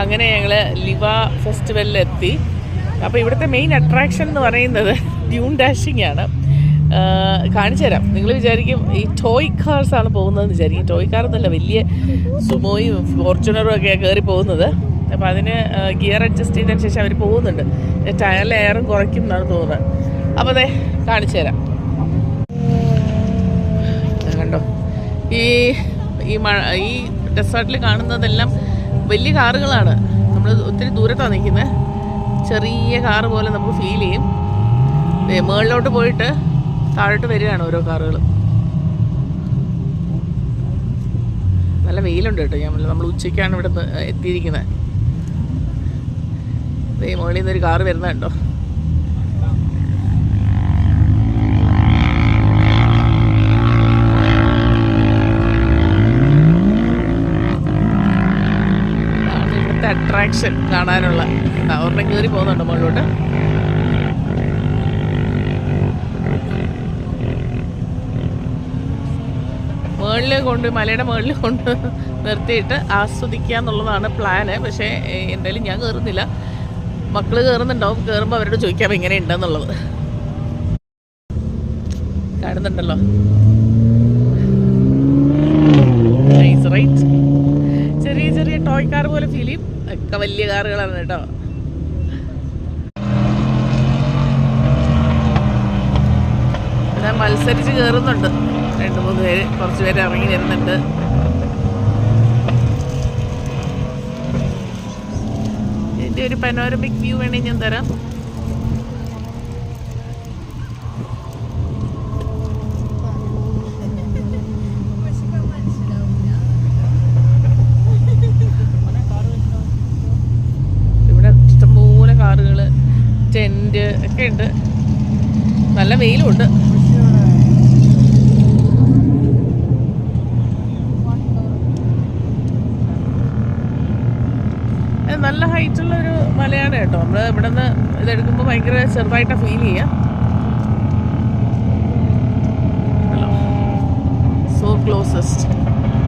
അങ്ങനെ ഞങ്ങൾ ലിവ ഫെസ്റ്റിവലിലെത്തി. അപ്പോൾ ഇവിടുത്തെ മെയിൻ അട്രാക്ഷൻ എന്ന് പറയുന്നത് ഡ്യൂൺ ഡാഷിംഗ് ആണ്. കാണിച്ചു തരാം. നിങ്ങൾ വിചാരിക്കും ഈ ടോയ് കാർസാണ് പോകുന്നതെന്ന് വിചാരിക്കും. ടോയ് കാർ എന്നല്ല, വലിയ സുമോയും ഫോർച്യൂണറും ഒക്കെയാണ് കയറി പോകുന്നത്. അപ്പോൾ അതിന് ഗിയർ അഡ്ജസ്റ്റ് ചെയ്തതിന് ശേഷം അവർ പോകുന്നുണ്ട്. ടയറിൽ എയറും കുറയ്ക്കും എന്നാണ് തോന്നുന്നത്. അപ്പോൾ അതെ കാണിച്ചു തരാം. കണ്ടോ, ഈ ഈ ഡെസേർട്ടിൽ കാണുന്നതെല്ലാം വലിയ കാറുകളാണ്. നമ്മൾ ഒത്തിരി ദൂരത്താണ് നിൽക്കുന്നത്. ചെറിയ കാറ് പോലെ നമുക്ക് ഫീൽ ചെയ്യും. മുകളിലോട്ട് പോയിട്ട് താഴോട്ട് വരികയാണ് ഓരോ കാറുകൾ. നല്ല വെയിലുണ്ട് കേട്ടോ. നമ്മൾ ഉച്ചയ്ക്കാണ് ഇവിടെ എത്തിയിരിക്കുന്നത്. മുകളിൽ നിന്നൊരു കാറ് വരുന്നുണ്ടോ. അട്രാക്ഷൻ കാണാനുള്ള ഒരെണ്ണം കയറി പോകുന്നുണ്ട് മുകളിലോട്ട്. മലയുടെ മുകളിൽ കൊണ്ട് നിർത്തിയിട്ട് ആസ്വദിക്കുക എന്നുള്ളതാണ് പ്ലാന്. പക്ഷേ എന്തായാലും ഞാൻ കയറുന്നില്ല. മക്കൾ കയറുന്നുണ്ടാവും. കയറുമ്പോൾ അവരോട് ചോദിക്കാം എങ്ങനെ ഉണ്ടെന്നുള്ളത്. കാണുന്നുണ്ടല്ലോ, നൈസ് റൈറ്റ്. ചെറിയ ചെറിയ ടോയ് കാർ പോലെ ഫീൽ ചെയ്യും. ഒക്കെ വലിയ കാറുകളാണ് കേട്ടോ. ഞാൻ മത്സരിച്ച് കയറുന്നുണ്ട്. 2-3 പേര്, കുറച്ച് പേര് ഇറങ്ങി വരുന്നുണ്ട്. ഇതിൻ്റെ ഒരു പനോരമിക് വ്യൂ വേണമെങ്കിൽ ഞാൻ തരാം. ഇവിടെ ഇഷ്ടംപോലെ കാറുകൾ, ടെൻറ്റ് ഒക്കെ ഉണ്ട്. നല്ല വെയിലുണ്ട്. നല്ല ഹൈറ്റുള്ളൊരു മലയാണ് കേട്ടോ. നമ്മൾ ഇവിടെ നിന്ന് ഇതെടുക്കുമ്പോൾ ഭയങ്കര ചെറുതായിട്ടാണ് ഫീൽ ചെയ്യുക. So closest.